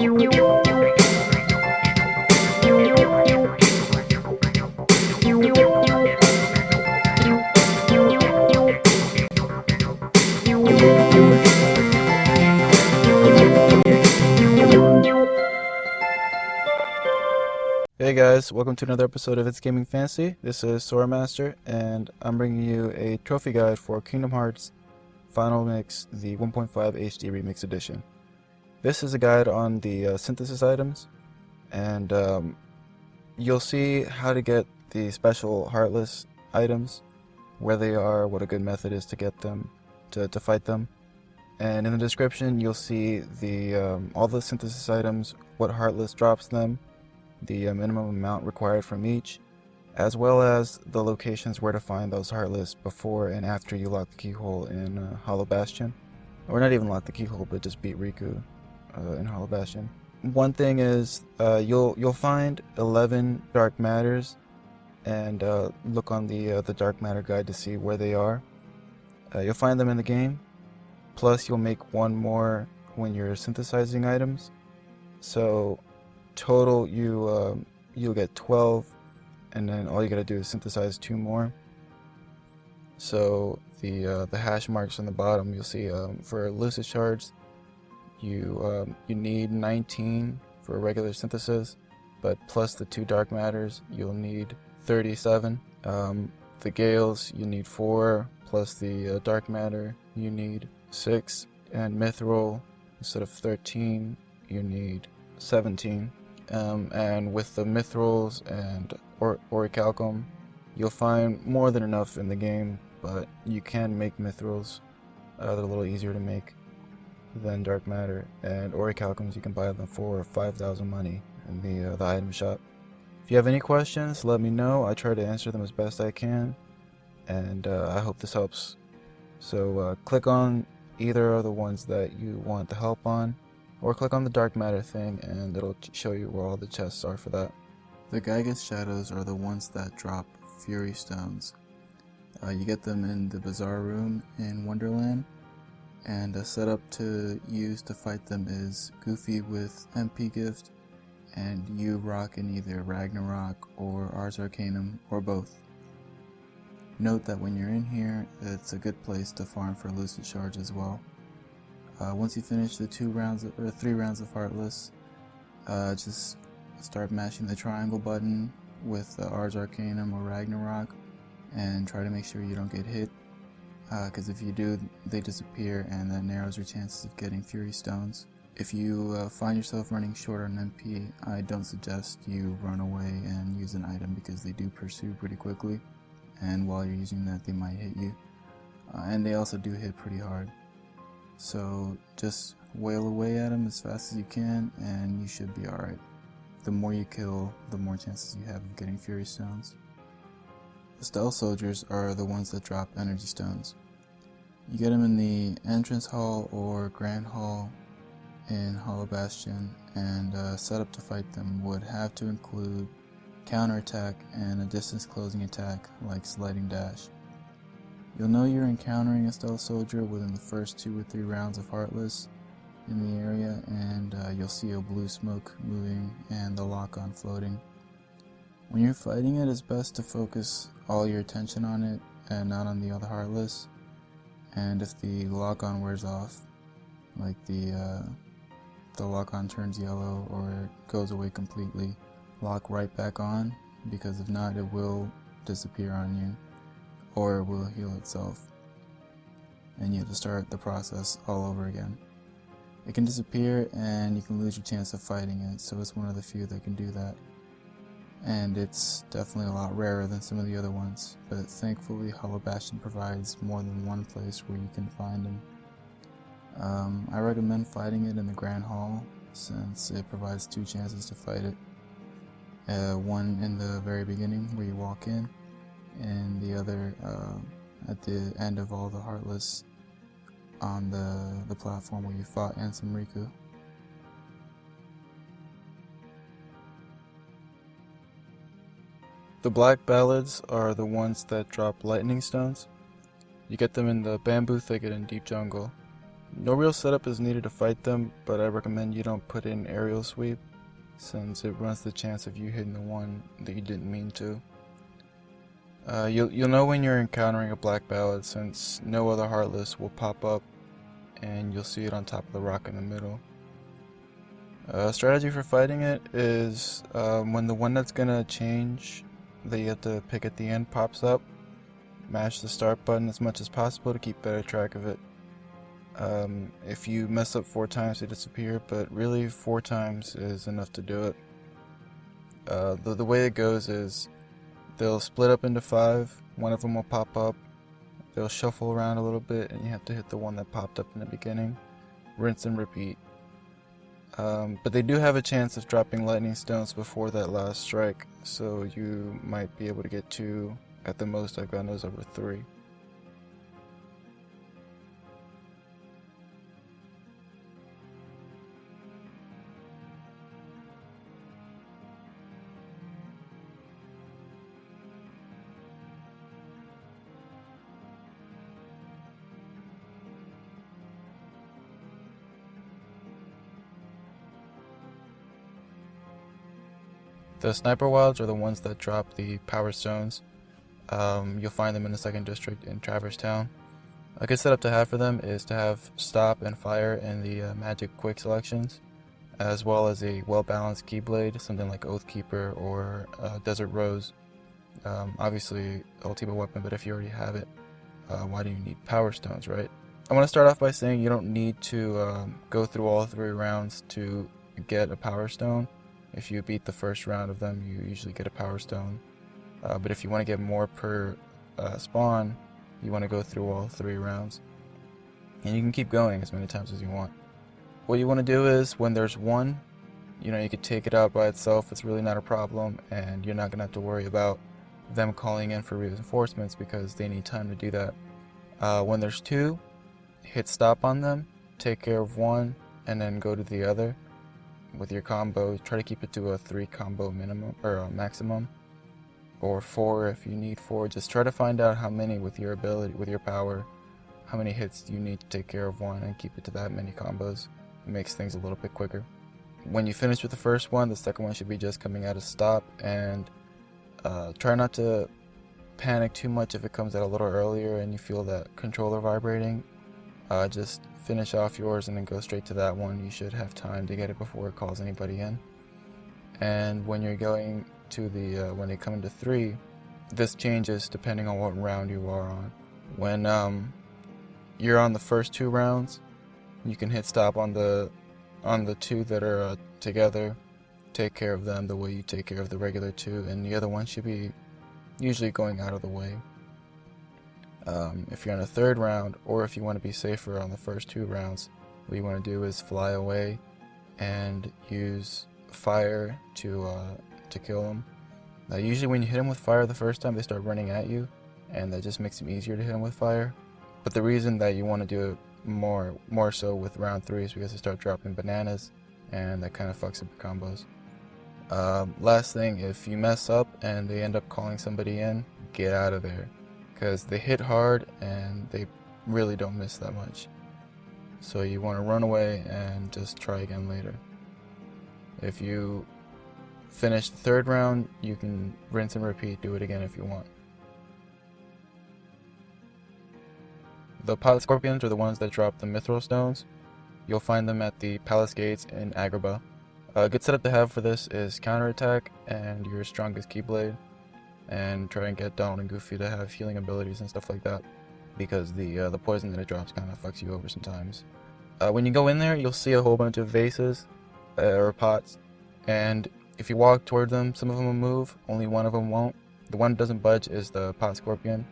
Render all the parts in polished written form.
Hey guys, welcome to another episode of ItsGamingFancy. This is Soramaster, and I'm bringing you a trophy guide for Kingdom Hearts Final Mix, the 1.5 HD Remix Edition. This is a guide on the synthesis items, and you'll see how to get the special Heartless items, where they are, what a good method is to get them, to fight them. And in the description you'll see the all the synthesis items, what Heartless drops them, the minimum amount required from each, as well as the locations where to find those Heartless before and after you lock the keyhole in Hollow Bastion. Or not even lock the keyhole, but just beat Riku in Hollow Bastion. One thing is, you'll find 11 dark matters, and look on the dark matter guide to see where they are. You'll find them in the game, plus you'll make one more when you're synthesizing items. So total you'll get 12, and then all you gotta do is synthesize 2 more. So the hash marks on the bottom, you'll see for Lucid shards you need 19 for regular synthesis, but plus the 2 dark matters you'll need 37. The Gales you need 4, plus the dark matter you need 6, and Mithril instead of 13 you need 17. And with the Mithrils and Orichalcum, you'll find more than enough in the game, but you can make Mithrils. They're a little easier to make than dark matter, and Orichalcums you can buy them for 5,000 money in the item shop. If you have any questions, let me know. I try to answer them as best I can, and I hope this helps. So click on either of the ones that you want the help on, or click on the dark matter thing and it'll show you where all the chests are for that. The Gygas shadows are the ones that drop Fury Stones. You get them in the Bazaar room in Wonderland, and a setup to use to fight them is Goofy with MP Gift, and you rock in either Ragnarok or Ars Arcanum, or both. Note that when you're in here, it's a good place to farm for Lucid shards as well. Once you finish the 3 rounds of Heartless, just start mashing the triangle button with Ars Arcanum or Ragnarok, and try to make sure you don't get hit, because if you do, they disappear and that narrows your chances of getting Fury Stones. If you find yourself running short on MP, I don't suggest you run away and use an item, because they do pursue pretty quickly, and while you're using that they might hit you, and they also do hit pretty hard. So just wail away at them as fast as you can and you should be alright. The more you kill, the more chances you have of getting Fury Stones. The Stealth Soldiers are the ones that drop Energy Stones. You get them in the Entrance Hall or Grand Hall in Hollow Bastion, and setup to fight them would have to include counterattack and a distance closing attack like Sliding Dash. You'll know you're encountering a Stealth Soldier within the first 2 or 3 rounds of Heartless in the area, and you'll see a blue smoke moving and the lock-on floating. When you're fighting it, it's best to focus all your attention on it and not on the other Heartless, and if the lock-on wears off, like the lock-on turns yellow or goes away completely, lock right back on, because if not it will disappear on you, or it will heal itself, and you have to start the process all over again. It can disappear and you can lose your chance of fighting it, so it's one of the few that can do that. And it's definitely a lot rarer than some of the other ones, but thankfully Hollow Bastion provides more than one place where you can find them. I recommend fighting it in the Grand Hall, since it provides 2 chances to fight it. One in the very beginning where you walk in, and the other at the end of all the Heartless on the platform where you fought Ansem Riku. The black Ballads are the ones that drop lightning stones. You get them in the bamboo thicket in Deep Jungle. No real setup is needed to fight them, but I recommend you don't put in aerial sweep, since it runs the chance of you hitting the one that you didn't mean to. You'll know when you're encountering a black ballad, since no other Heartless will pop up, and you'll see it on top of the rock in the middle. Strategy for fighting it is when the one that's gonna change that you have to pick at the end pops up, mash the start button as much as possible to keep better track of it. If you mess up 4 times they disappear, but really 4 times is enough to do it. The way it goes is they'll split up into 5, one of them will pop up, they'll shuffle around a little bit, and you have to hit the one that popped up in the beginning. Rinse and repeat. But they do have a chance of dropping lightning stones before that last strike, so you might be able to get 2, at the most I've gotten those over 3. The Sniperwilds are the ones that drop the power stones. You'll find them in the 2nd district in Traverse Town. A good setup to have for them is to have stop and fire in the magic quick selections, as well as a well-balanced keyblade, something like Oathkeeper or Desert Rose. Obviously, ultimate weapon, but if you already have it, why do you need power stones, right? I want to start off by saying you don't need to go through all 3 rounds to get a power stone. If you beat the first round of them, you usually get a power stone. But if you want to get more per spawn, you want to go through all 3 rounds. And you can keep going as many times as you want. What you want to do is, when there's one, you could take it out by itself, it's really not a problem, and you're not going to have to worry about them calling in for reinforcements because they need time to do that. When there's 2, hit stop on them, take care of one, and then go to the other. With your combo, try to keep it to a 3 combo minimum, or a maximum, or 4 if you need 4. Just try to find out how many with your ability, with your power, how many hits you need to take care of one, and keep it to that many combos. It makes things a little bit quicker. When you finish with the first one, the second one should be just coming out of stop, and try not to panic too much if it comes out a little earlier and you feel that controller vibrating. Just finish off yours and then go straight to that one. You should have time to get it before it calls anybody in. And when you're going to the when they come into 3, this changes depending on what round you are on. When you're on the first 2 rounds, you can hit stop on the 2 that are together, take care of them the way you take care of the regular 2, and the other one should be usually going out of the way. If you're on a 3rd round, or if you want to be safer on the first 2 rounds, what you want to do is fly away and use fire to kill them. Now, usually when you hit them with fire the first time, they start running at you, and that just makes them easier to hit them with fire. But the reason that you want to do it more so with round 3 is because they start dropping bananas, and that kind of fucks up your combos. Last thing, if you mess up and they end up calling somebody in, get out of there, because they hit hard and they really don't miss that much. So you want to run away and just try again later. If you finish the 3rd round, you can rinse and repeat, do it again if you want. The pilot scorpions are the ones that drop the mithril stones. You'll find them at the palace gates in Agrabah. A good setup to have for this is counterattack and your strongest keyblade, and try and get Donald and Goofy to have healing abilities and stuff like that, because the poison that it drops kind of fucks you over sometimes. When you go in there, you'll see a whole bunch of vases or pots, and if you walk toward them, some of them will move, only one of them won't. The one that doesn't budge is the pot scorpion.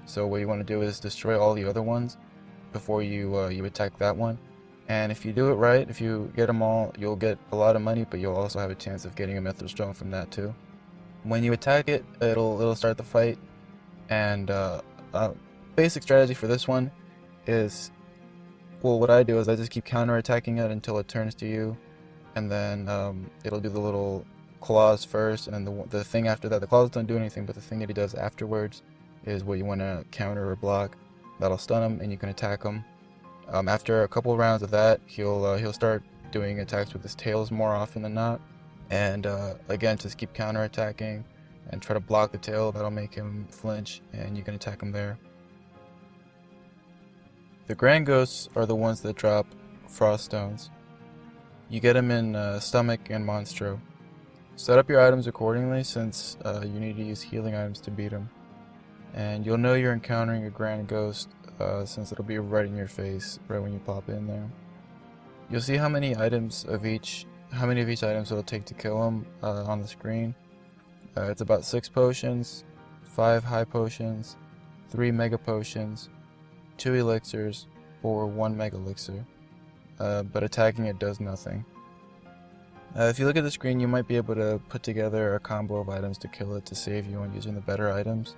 So what you want to do is destroy all the other ones before you attack that one. And if you do it right, if you get them all, you'll get a lot of money, but you'll also have a chance of getting a mithril stone from that too. When you attack it, it'll start the fight. And basic strategy for this one is, well, what I do is I just keep counter-attacking it until it turns to you, and then it'll do the little claws first, and then the thing after that. The claws don't do anything, but the thing that he does afterwards is what you want to counter or block. That'll stun him, and you can attack him. After a couple rounds of that, he'll start doing attacks with his tails more often than not. And again, just keep counterattacking and try to block the tail. That'll make him flinch, and you can attack him there. The Grand Ghosts are the ones that drop Frost Stones. You get them in Stomach and Monstro. Set up your items accordingly, since you need to use healing items to beat them. And you'll know you're encountering a Grand Ghost since it'll be right in your face right when you pop in there. You'll see how many of each items it'll take to kill them on the screen. It's about 6 potions, 5 high potions, 3 mega potions, 2 elixirs, or 1 mega elixir. But attacking it does nothing. If you look at the screen, you might be able to put together a combo of items to kill it to save you on using the better items.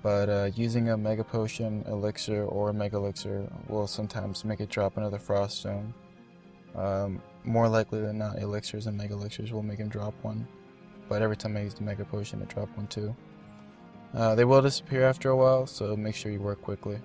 But using a mega potion, elixir, or a mega elixir will sometimes make it drop another frost stone. More likely than not, elixirs and mega elixirs will make him drop one. But every time I use the mega potion, it dropped one too. They will disappear after a while, so make sure you work quickly.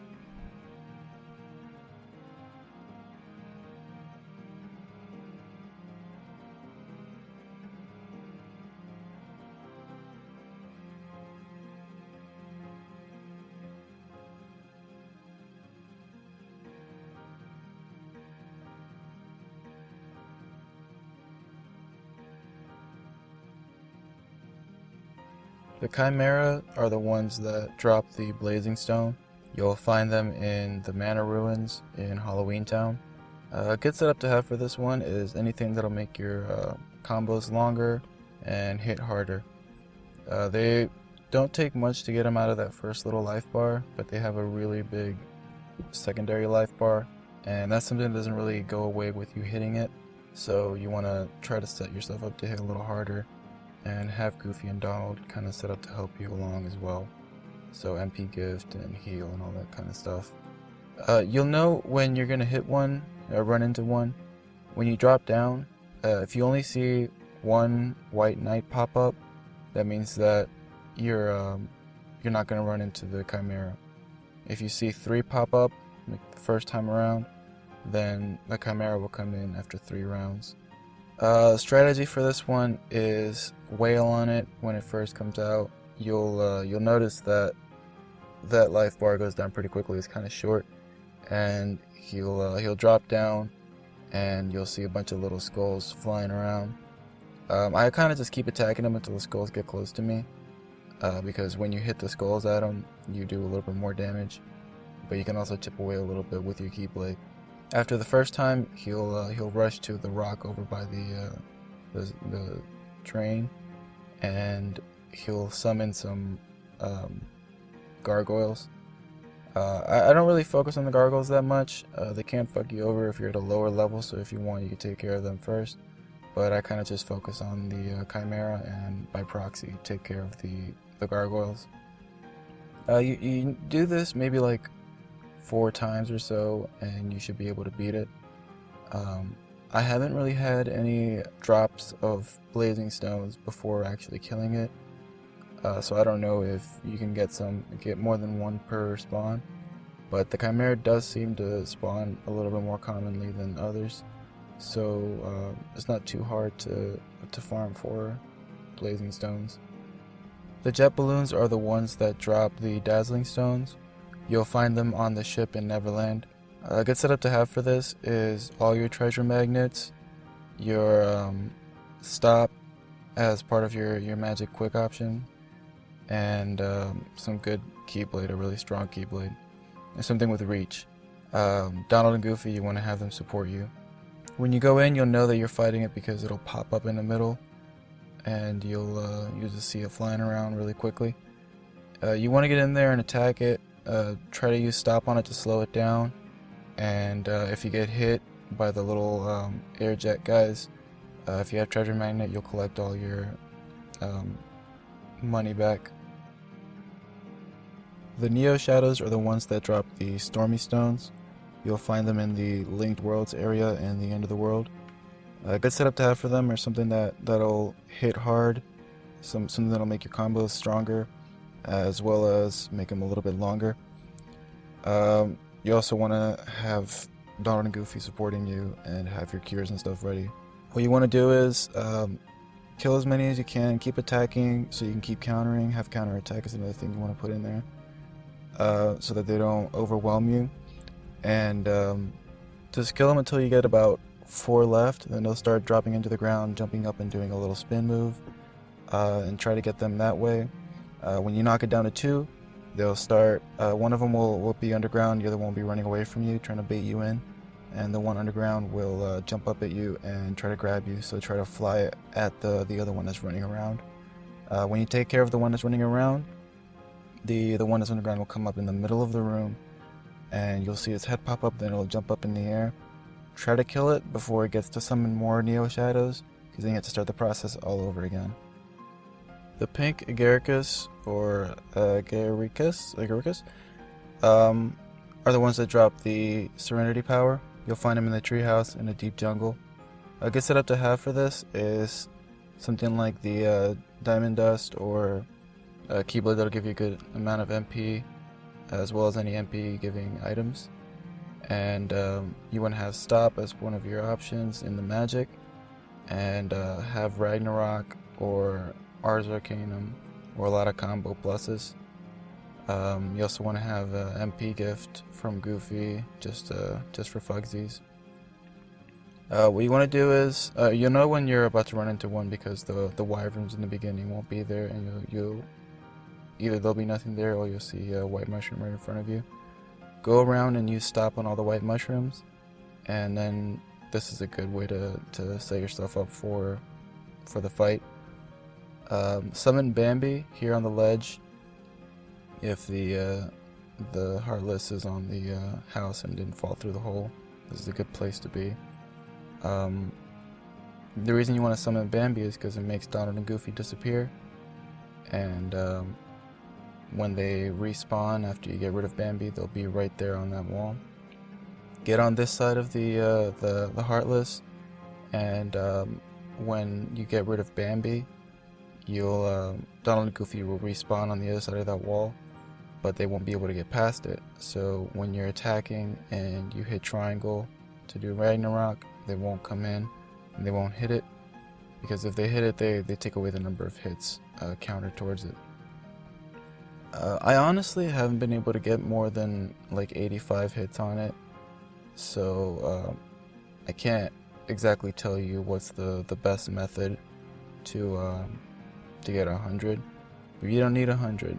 The Chimera are the ones that drop the Blazing Stone. You'll find them in the Mana Ruins in Halloween Town. A good setup to have for this one is anything that'll make your combos longer and hit harder. They don't take much to get them out of that first little life bar, but they have a really big secondary life bar, and that's something that doesn't really go away with you hitting it, so you want to try to set yourself up to hit a little harder, and have Goofy and Donald kind of set up to help you along as well. So MP gift and heal and all that kind of stuff. You'll know when you're going to hit one or run into one when you drop down. If you only see one white knight pop up, that means that you're not going to run into the Chimera. If you see 3 pop up like the first time around, then the Chimera will come in after 3 rounds. Strategy for this one is wail on it when it first comes out. You'll notice that life bar goes down pretty quickly. It's kind of short, and he'll drop down, and you'll see a bunch of little skulls flying around. I kind of just keep attacking them until the skulls get close to me, because when you hit the skulls at them, you do a little bit more damage, but you can also chip away a little bit with your keyblade. After the first time, he'll rush to the rock over by the train, and he'll summon some gargoyles. I don't really focus on the gargoyles that much. They can fuck you over if you're at a lower level, so if you want, you can take care of them first. But I kind of just focus on the Chimera, and by proxy take care of the gargoyles. You do this maybe like 4 times or so, and you should be able to beat it. I haven't really had any drops of blazing stones before actually killing it, so I don't know if you can get more than 1 per spawn, but the Chimera does seem to spawn a little bit more commonly than others, so it's not too hard to farm for blazing stones. The jet balloons are the ones that drop the dazzling stones. You'll find them on the ship in Neverland. A good setup to have for this is all your treasure magnets, your stop as part of your magic quick option, and some good keyblade, a really strong keyblade, and something with reach. Donald and Goofy, you want to have them support you. When you go in, you'll know that you're fighting it because it'll pop up in the middle, and you'll just see it flying around really quickly. You want to get in there and attack it. Try to use stop on it to slow it down, and if you get hit by the little air jet guys, if you have treasure magnet, you'll collect all your money back. The Neo Shadows are the ones that drop the Stormy Stones. You'll find them in the Linked Worlds area and the End of the World. A good setup to have for them are something that'll hit hard, something that'll make your combos stronger, as well as make them a little bit longer. You also want to have Donald and Goofy supporting you and have your cures and stuff ready. What you want to do is kill as many as you can, keep attacking so you can keep countering. Have counter attack is another thing you want to put in there so that they don't overwhelm you. And just kill them until you get about 4 left, then they'll start dropping into the ground, jumping up and doing a little spin move, and try to get them that way. When you knock it down to 2, they'll start, one of them will be underground, the other one will be running away from you, trying to bait you in, and the one underground will jump up at you and try to grab you, so try to fly at the other one that's running around. When you take care of the one that's running around, the one that's underground will come up in the middle of the room, and you'll see its head pop up, then it'll jump up in the air. Try to kill it before it gets to summon more Neo Shadows, because then you have to start the process all over again. The pink Agaricus, or Agaricus, are the ones that drop the Serenity Power. You'll find them in the treehouse in the deep jungle. A good setup to have for this is something like the Diamond Dust or Keyblade that'll give you a good amount of MP, as well as any MP giving items. And you want to have Stop as one of your options in the magic, and have Ragnarok or Ars Arcanum or a lot of combo pluses. You also want to have MP gift from Goofy just for fugsies. What you want to do is you'll know when you're about to run into one because the Wyverns in the beginning won't be there, and you'll either there'll be nothing there or you'll see a white mushroom right in front of you. Go around and use Stop on all the white mushrooms, and then this is a good way to set yourself up for the fight. Summon Bambi here on the ledge if the Heartless is on the house and didn't fall through the hole. This is a good place to be. The reason you want to summon Bambi is because it makes Donald and Goofy disappear, and when they respawn after you get rid of Bambi, they'll be right there on that wall. Get on this side of the Heartless, and when you get rid of Bambi, you'll Donald and Goofy will respawn on the other side of that wall, but they won't be able to get past it. So when you're attacking and you hit triangle to do Ragnarok, they won't come in and they won't hit it, because if they hit it, they take away the number of hits counter towards it. I honestly haven't been able to get more than like 85 hits on it, so I can't exactly tell you what's the best method to get 100. But you don't need 100.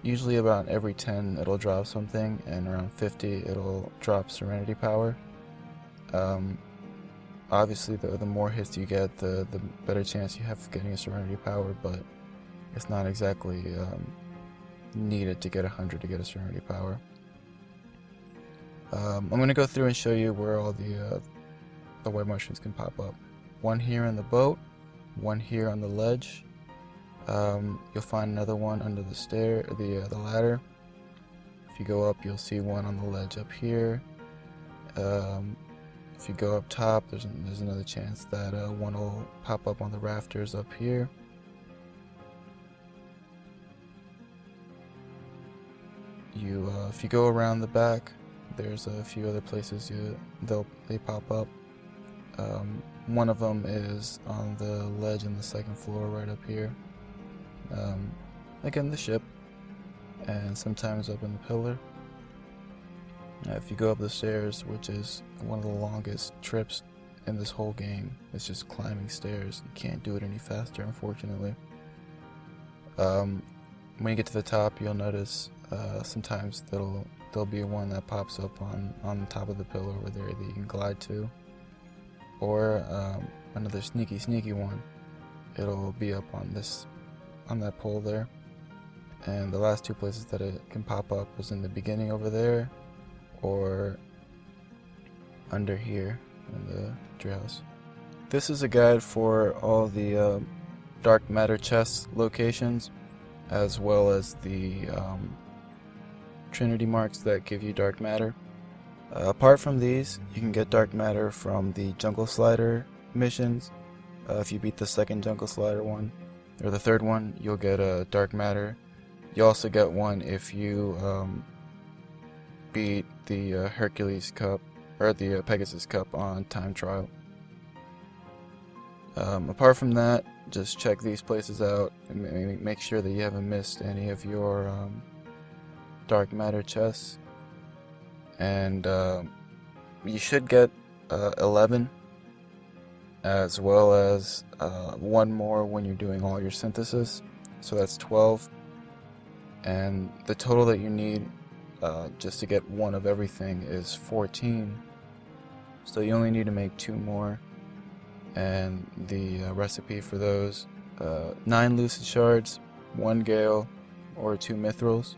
Usually about every 10 it'll drop something, and around 50 it'll drop Serenity Power. Obviously the more hits you get, the better chance you have of getting a Serenity Power, but it's not exactly needed to get 100 to get a Serenity Power. I'm going to go through and show you where all the white mushrooms can pop up. One here in the boat, one here on the ledge. You'll find another one under the ladder. If you go up, you'll see one on the ledge up here. If you go up top, there's another chance that one will pop up on the rafters up here. If you go around the back, there's a few other places they pop up. One of them is on the ledge on the second floor right up here. Like in the ship, and sometimes up in the pillar. If you go up the stairs, which is one of the longest trips in this whole game, it's just climbing stairs. You can't do it any faster, unfortunately. When you get to the top, you'll notice sometimes there'll be one that pops up on the top of the pillar over there that you can glide to, or another sneaky one. It'll be up on that pole there. And the last two places that it can pop up is in the beginning over there, or under here in the treehouse. This is a guide for all the dark matter chest locations, as well as the Trinity marks that give you dark matter. Apart from these, you can get dark matter from the jungle slider missions. If you beat the second jungle slider one, or the third one, you'll get a dark matter. You also get one if you beat the Hercules Cup or the Pegasus Cup on time trial. Apart from that, just check these places out and make sure that you haven't missed any of your dark matter chests. And you should get 11, as well as one more when you're doing all your synthesis. So that's 12. And the total that you need just to get one of everything is 14. So you only need to make 2 more. And the recipe for those, 9 Lucid Shards, 1 Gale, or 2 Mithrils.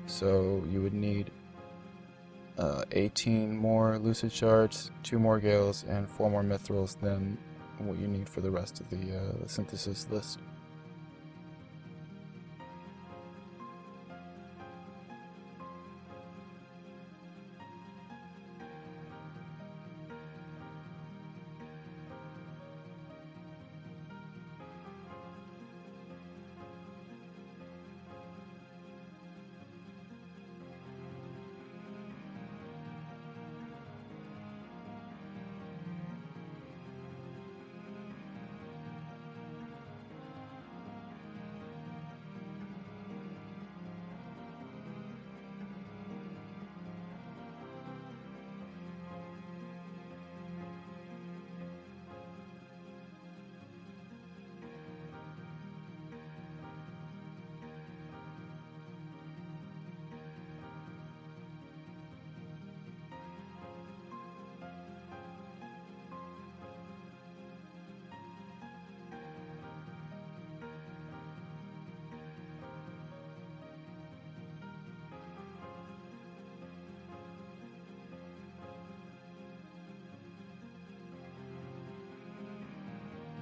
So you would need 18 more Lucid Shards, 2 more Gales, and 4 more Mithrils than what you need for the rest of the synthesis list.